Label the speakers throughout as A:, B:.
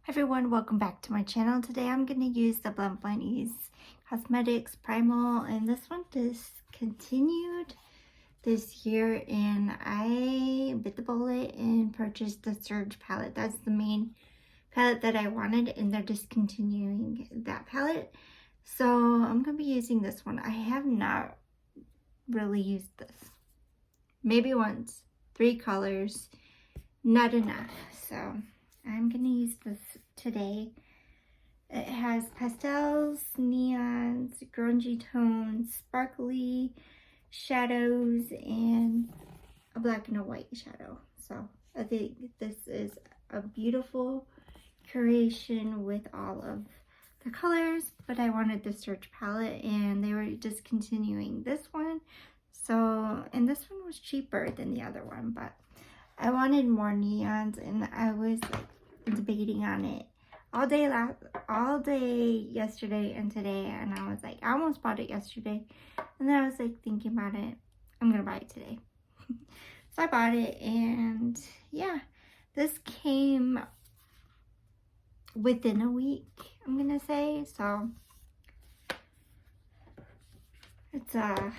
A: Hi everyone, welcome back to my channel. Today I'm going to use the Blend Ease Cosmetics Primal, and this one discontinued this year, and I bit the bullet and purchased the Surge palette. That's the main palette that I wanted, and they're discontinuing that palette. So I'm going to be using this one. I have not really used this. Maybe once. 3 colors. Not enough. So I'm going to use this today. It has pastels, neons, grungy tones, sparkly shadows, and a black and a white shadow. So I think this is a beautiful curation with all of the colors, but I wanted the Search palette and they were discontinuing this one. So, and this one was cheaper than the other one, but I wanted more neons, and I was debating on it all day yesterday and today, and I was like, I almost bought it yesterday, and then I was like thinking about it. I'm gonna buy it today. So I bought it, and yeah, this came within a week, I'm gonna say. So it's a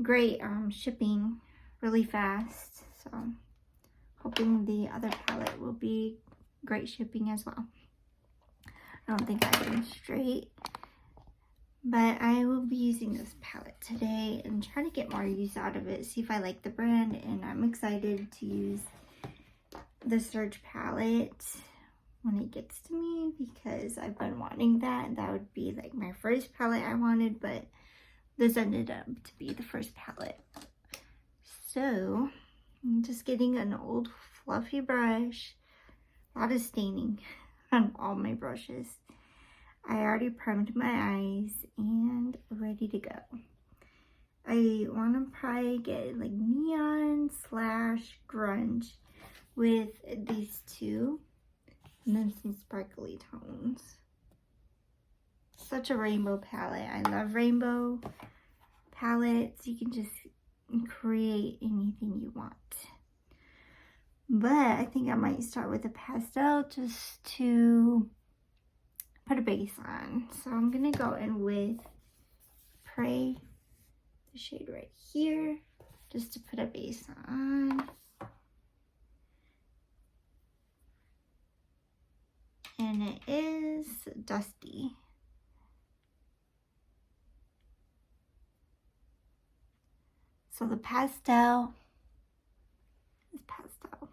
A: great shipping really fast. So hoping the other palette will be great shipping as well. I don't think I can straight, but I will be using this palette today and try to get more use out of it, see if I like the brand, and I'm excited to use the Surge palette when it gets to me because I've been wanting that. That would be like my first palette I wanted, but this ended up to be the first palette. So I'm just getting an old fluffy brush, a lot of staining on all my brushes. I already primed my eyes and ready to go. I want to probably get like neon slash grunge with these two, and then some sparkly tones. Such a rainbow palette. I love rainbow palettes. You can just create anything you want. But I think I might start with a pastel just to put a base on. So I'm gonna go in with Pray, the shade right here, just to put a base on. And it is Dusty. So the pastel is pastel.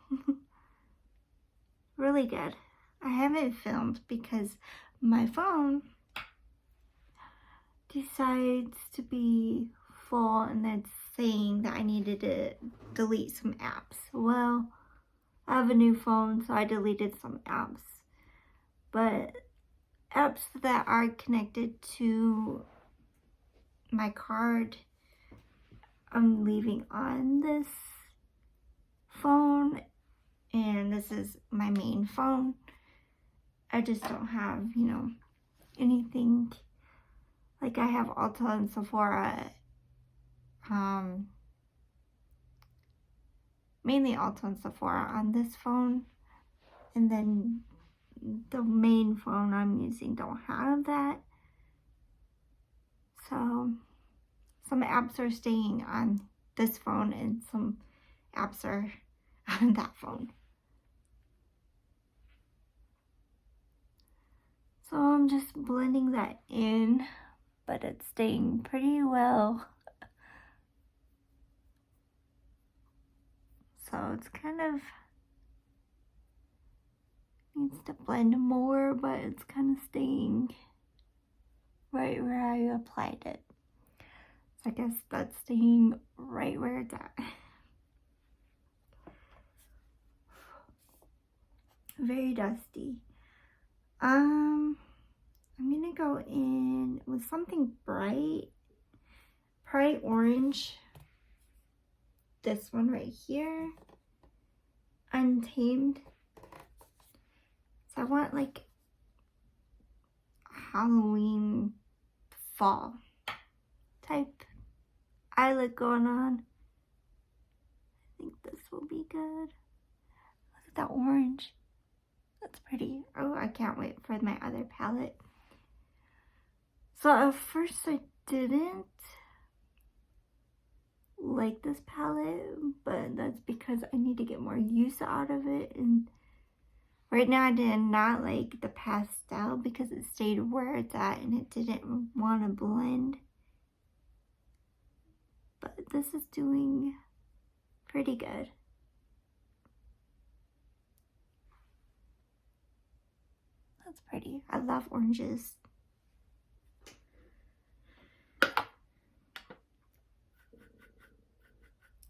A: Really good. I haven't filmed because my phone decides to be full, and it's saying that I needed to delete some apps. Well, I have a new phone, so I deleted some apps. But apps that are connected to my card, I'm leaving on this phone, and this is my main phone. I just don't have, anything. Like I have Ulta and Sephora, mainly Ulta and Sephora on this phone, and then the main phone I'm using don't have that. So some apps are staying on this phone and some apps are on that phone. So I'm just blending that in, but it's staying pretty well. So it's kind of needs to blend more, but it's kind of staying right where I applied it. So I guess that's staying right where it's at. Very dusty. I'm gonna go in with something bright orange. This one right here, Untamed. So I want like Halloween fall type eye look going on. I think this will be good. Look at that orange. That's pretty. Oh, I can't wait for my other palette. So at first I didn't like this palette, but that's because I need to get more use out of it. And right now I did not like the pastel because it stayed where it's at and it didn't want to blend. But this is doing pretty good. That's pretty. I love oranges.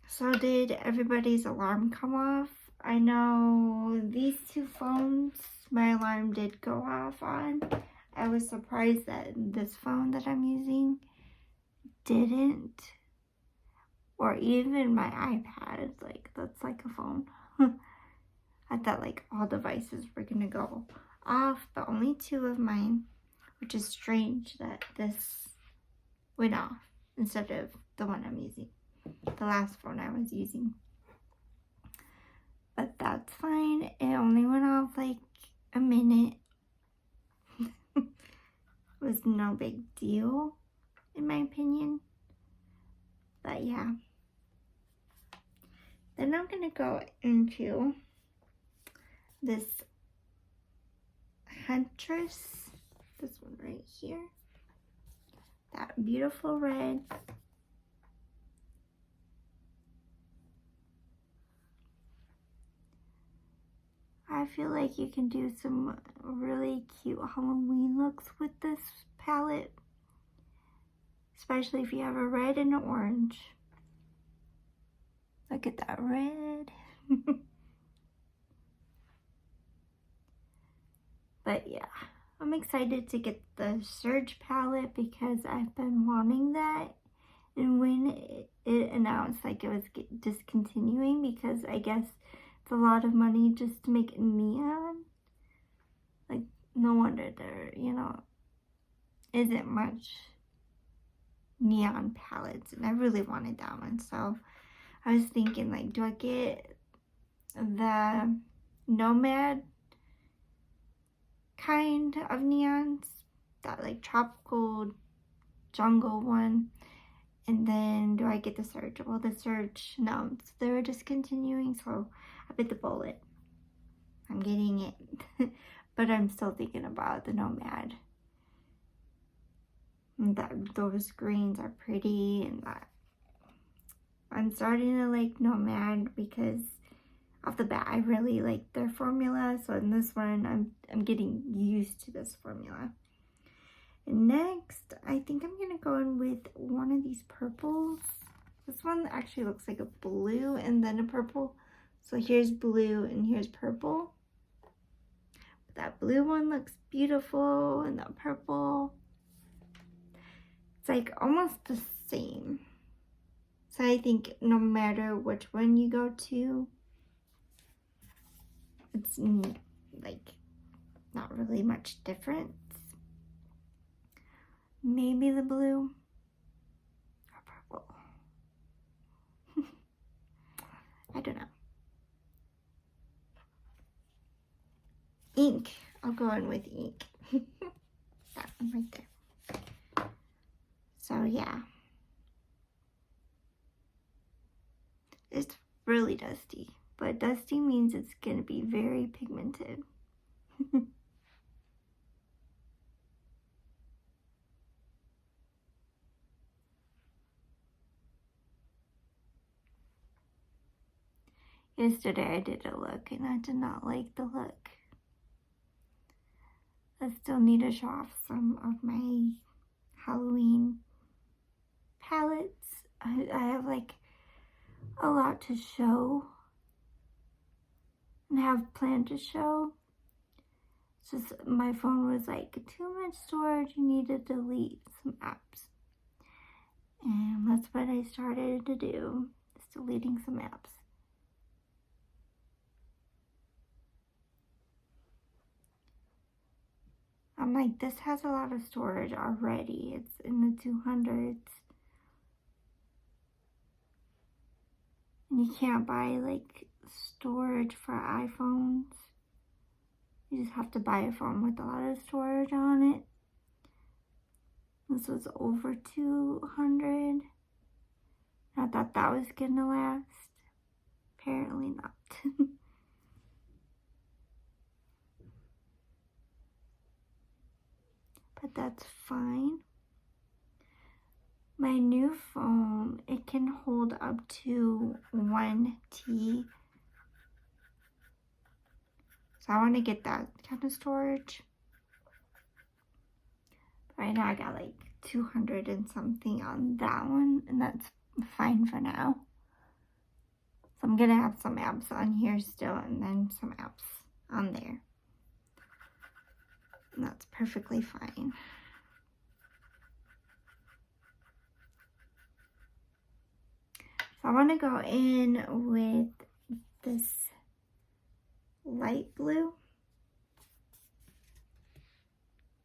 A: So did everybody's alarm come off? I know these two phones, my alarm did go off on. I was surprised that this phone that I'm using didn't. Or even my iPad, like that's like a phone. I thought like all devices were gonna go off, but only two of mine, which is strange that this went off instead of the one I'm using, the last phone I was using. But that's fine. It only went off like a minute. It was no big deal, in my opinion. But yeah. Then I'm gonna go into this Huntress, this one right here. That beautiful red. I feel like you can do some really cute Halloween looks with this palette, especially if you have a red and an orange. Look at that red. But yeah, I'm excited to get the Surge palette because I've been wanting that. And when it announced like it was discontinuing, because I guess it's a lot of money just to make neon. Like, no wonder there, isn't much neon palettes. And I really wanted that one. So I was thinking, like, do I get the Nomad kind of neons? That, like, tropical jungle one. And then do I get the Surge? Well, the Surge, no, they were discontinuing, so I bit the bullet. I'm getting it. But I'm still thinking about the Nomad. And those greens are pretty, and I'm starting to like Nomad because off the bat I really like their formula. So in this one, I'm getting used to this formula. And next, I think I'm gonna go in with one of these purples. This one actually looks like a blue and then a purple. So here's blue and here's purple. That blue one looks beautiful, and that purple, it's like almost the same. So I think no matter which one you go to, it's like not really much difference. Maybe the blue or purple. I don't know. Ink. I'll go in with ink. That one right there. So yeah. It's really dusty. But dusty means it's going to be very pigmented. Yesterday I did a look and I did not like the look. I still need to show off some of my Halloween palettes. I have like a lot to show and have planned to show. It's just my phone was like too much storage, you need to delete some apps. And that's what I started to do, is deleting some apps. I'm like, this has a lot of storage already. It's in the 200s. And you can't buy like storage for iPhones. You just have to buy a phone with a lot of storage on it. This was over 200. I thought that was gonna last. Apparently not. But that's fine. My new phone, it can hold up to 1 TB. So I want to get that kind of storage. Right now I got like 200 and something on that one, and that's fine for now. So I'm gonna have some apps on here still, and then some apps on there. And that's perfectly fine. So I want to go in with this light blue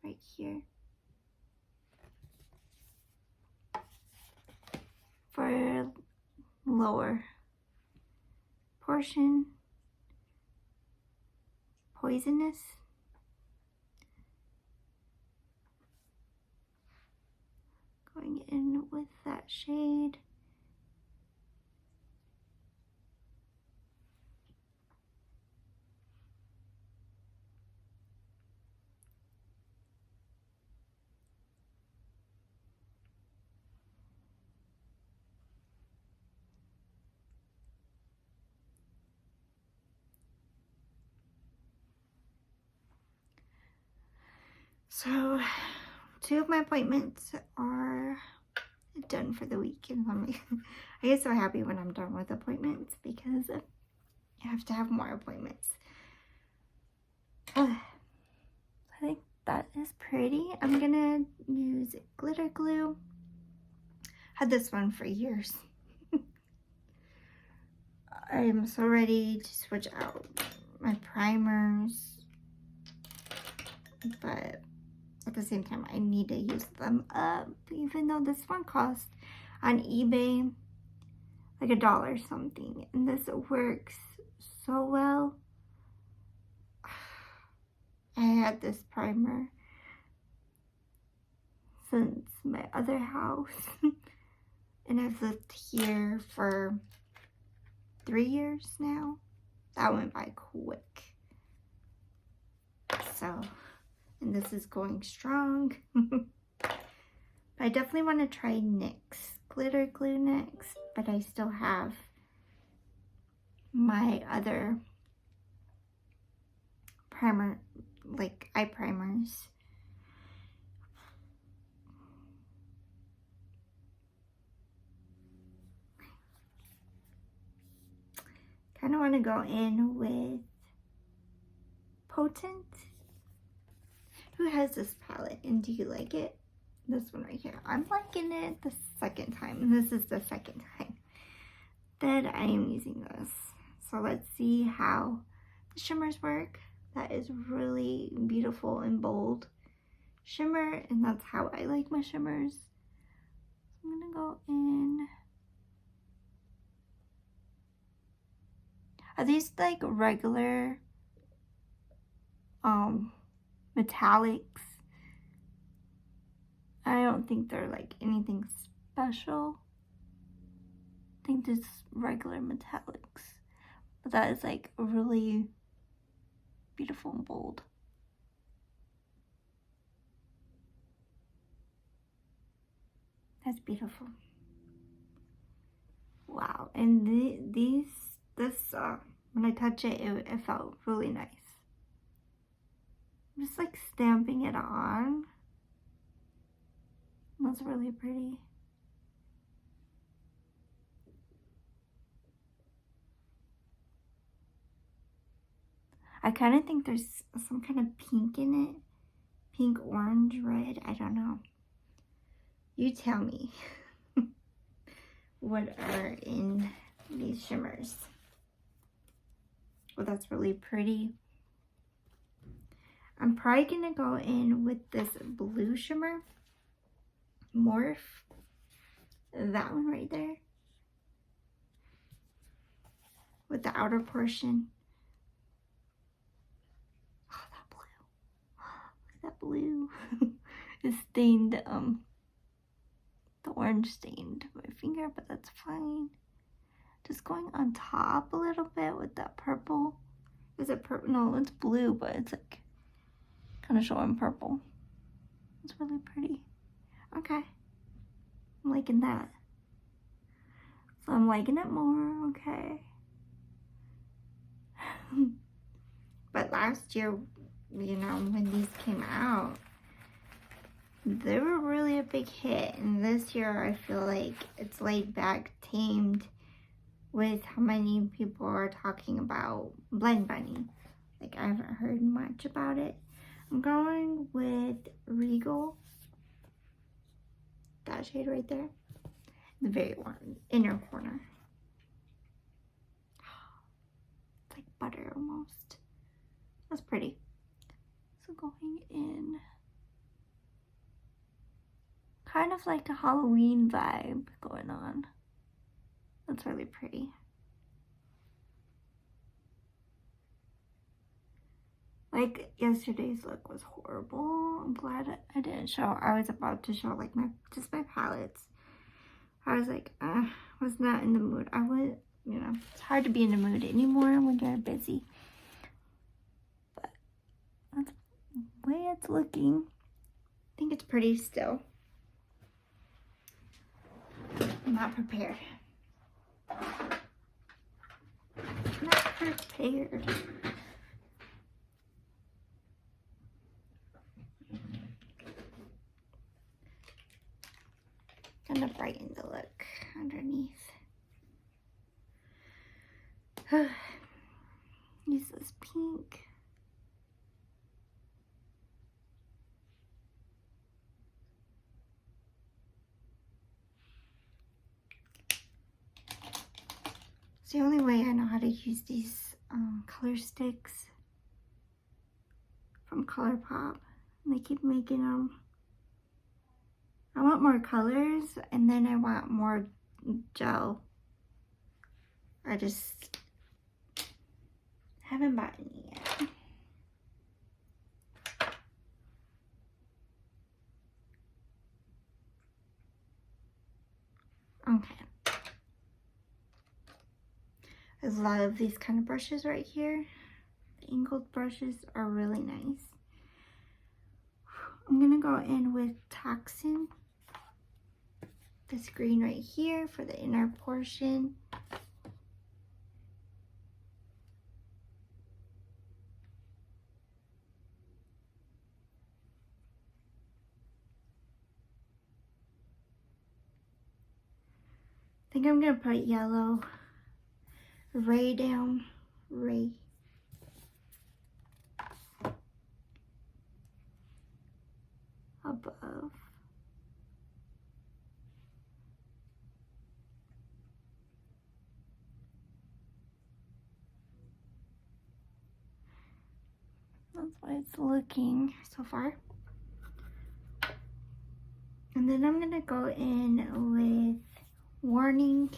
A: right here for lower portion, poisonous. Going in with that shade. So 2 of my appointments are done for the week, and I get so happy when I'm done with appointments because I have to have more appointments. I think that is pretty. I'm gonna use glitter glue. Had this one for years. I am so ready to switch out my primers, but at the same time I need to use them up, even though this one cost on eBay like $1 something, and this works so well. I had this primer since my other house and I've lived here for 3 years now. That went by quick. So, and this is going strong. I definitely want to try NYX glitter glue next, but I still have my other primer, like eye primers. Kind of want to go in with Potent. Who has this palette and do you like it? This one right here. I'm liking it the second time, and this is the second time that I am using this. So let's see how the shimmers work. That is really beautiful and bold shimmer, and that's how I like my shimmers. So I'm gonna go in. Are these like regular metallics? I don't think they're like anything special. I think just regular metallics, but that is like really beautiful and bold. That's beautiful. Wow. And this when I touch it, it felt really nice. I'm just like stamping it on. That's really pretty. I kind of think there's some kind of pink in it. Pink, orange, red, I don't know. You tell me what are in these shimmers. Well, that's really pretty. I'm probably gonna go in with this blue shimmer. Morph. That one right there. With the outer portion. Oh, that blue. It stained, the orange stained my finger, but that's fine. Just going on top a little bit with that purple. Is it purple? No, it's blue, but it's like kind of showing purple. It's really pretty. Okay. I'm liking that. So I'm liking it more, okay. But last year, you know, when these came out, they were really a big hit. And this year, I feel like it's laid back, tamed with how many people are talking about Blend Bunny. Like, I haven't heard much about it. I'm going with Regal. That shade right there. The very inner corner. It's like butter almost. That's pretty. So going in, kind of like a Halloween vibe going on. That's really pretty. Like, yesterday's look was horrible. I'm glad I didn't show. I was about to show like my palettes. I was like, was not in the mood. I was, you know, it's hard to be in the mood anymore when you're busy. But that's the way it's looking. I think it's pretty still. I'm not prepared. Not prepared. Gonna brighten the look underneath. Use this pink. It's the only way I know how to use these color sticks from ColourPop. And they keep making them. I want more colors, and then I want more gel. I just haven't bought any yet. Okay. I love these kind of brushes right here. The angled brushes are really nice. I'm gonna go in with Toxin. This green right here for the inner portion. I think I'm gonna put yellow ray down, ray. Above. That's what it's looking so far. And then I'm gonna go in with Warning.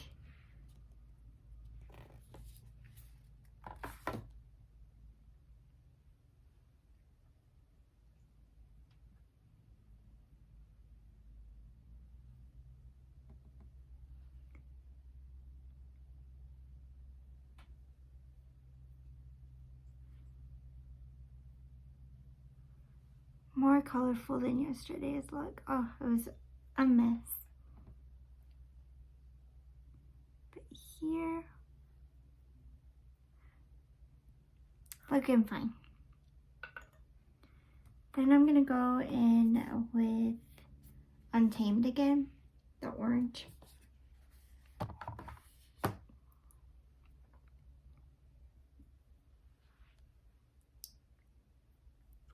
A: More colorful than yesterday's look. Oh, it was a mess. But here, looking fine. Then I'm gonna go in with Untamed again, the orange. It's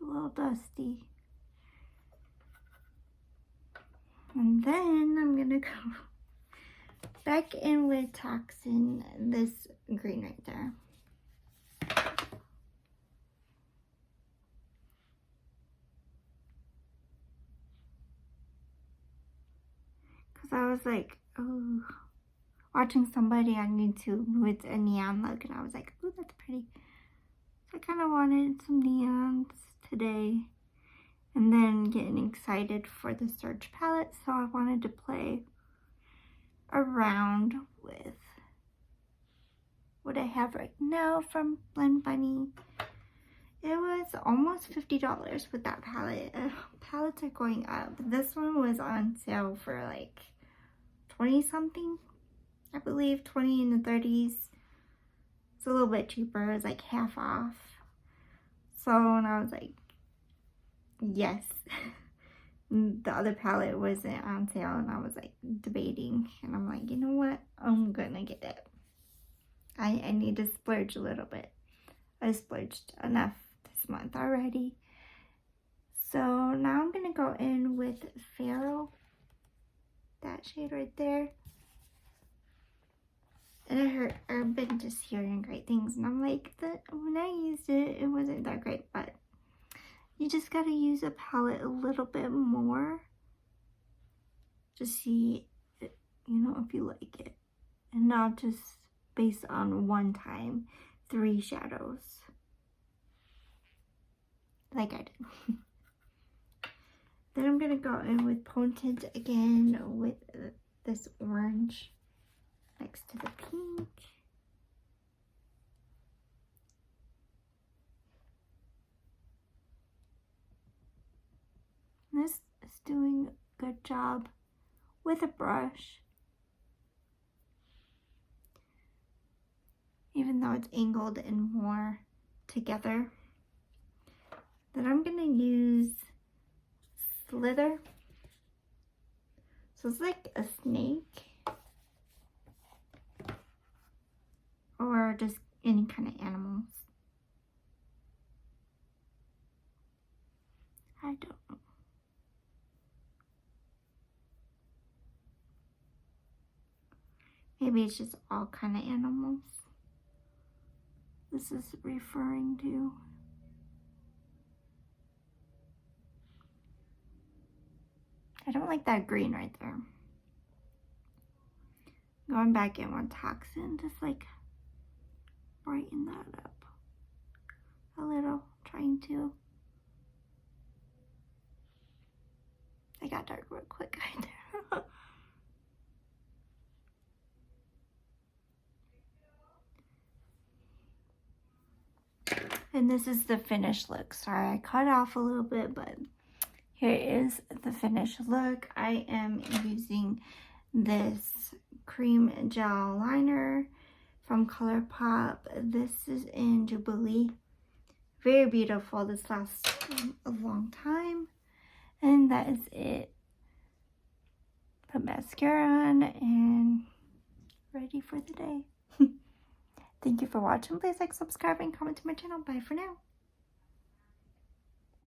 A: a little dusty. And then I'm gonna go back in with Toxin, this green right there. Cause I was like, oh, watching somebody on YouTube with a neon look, and I was like, oh, that's pretty. So I kind of wanted some neons today. and then getting excited for the Surge palette, so I wanted to play around with what I have right now from Blend Bunny. It was almost $50 with that palette. Palettes are going up. This one was on sale for like 20 something, I believe, 20 in the 30s. It's a little bit cheaper. It was like half off. So, and I was like, yes. The other palette wasn't on sale, and I was like debating, and I'm like, you know what, I'm gonna get it. I need to splurge a little bit. I splurged enough this month already. So now I'm gonna go in with Pharaoh, that shade right there. And I've been just hearing great things, and I'm like, when I used it, it wasn't that great, but you just gotta use a palette a little bit more to see, if you like it, and not just based on one time 3 shadows like I did. Then I'm gonna go in with Potent again with this orange next to the pink. This is doing a good job with a brush, even though it's angled and more together. Then I'm gonna use Slither. So it's like a snake, or just any kind of animals. I don't know. Maybe it's just all kind of animals this is referring to. I don't like that green right there. Going back in with Toxin, just like brighten that up a little, trying to. I got dark real quick right there. And this is the finished look. Sorry, I cut off a little bit, but here is the finished look. I am using this cream gel liner from ColourPop. This is in Jubilee. Very beautiful. This lasts a long time. And that is it. Put mascara on and ready for the day. Thank you for watching. Please like, subscribe, and comment to my channel. Bye for now.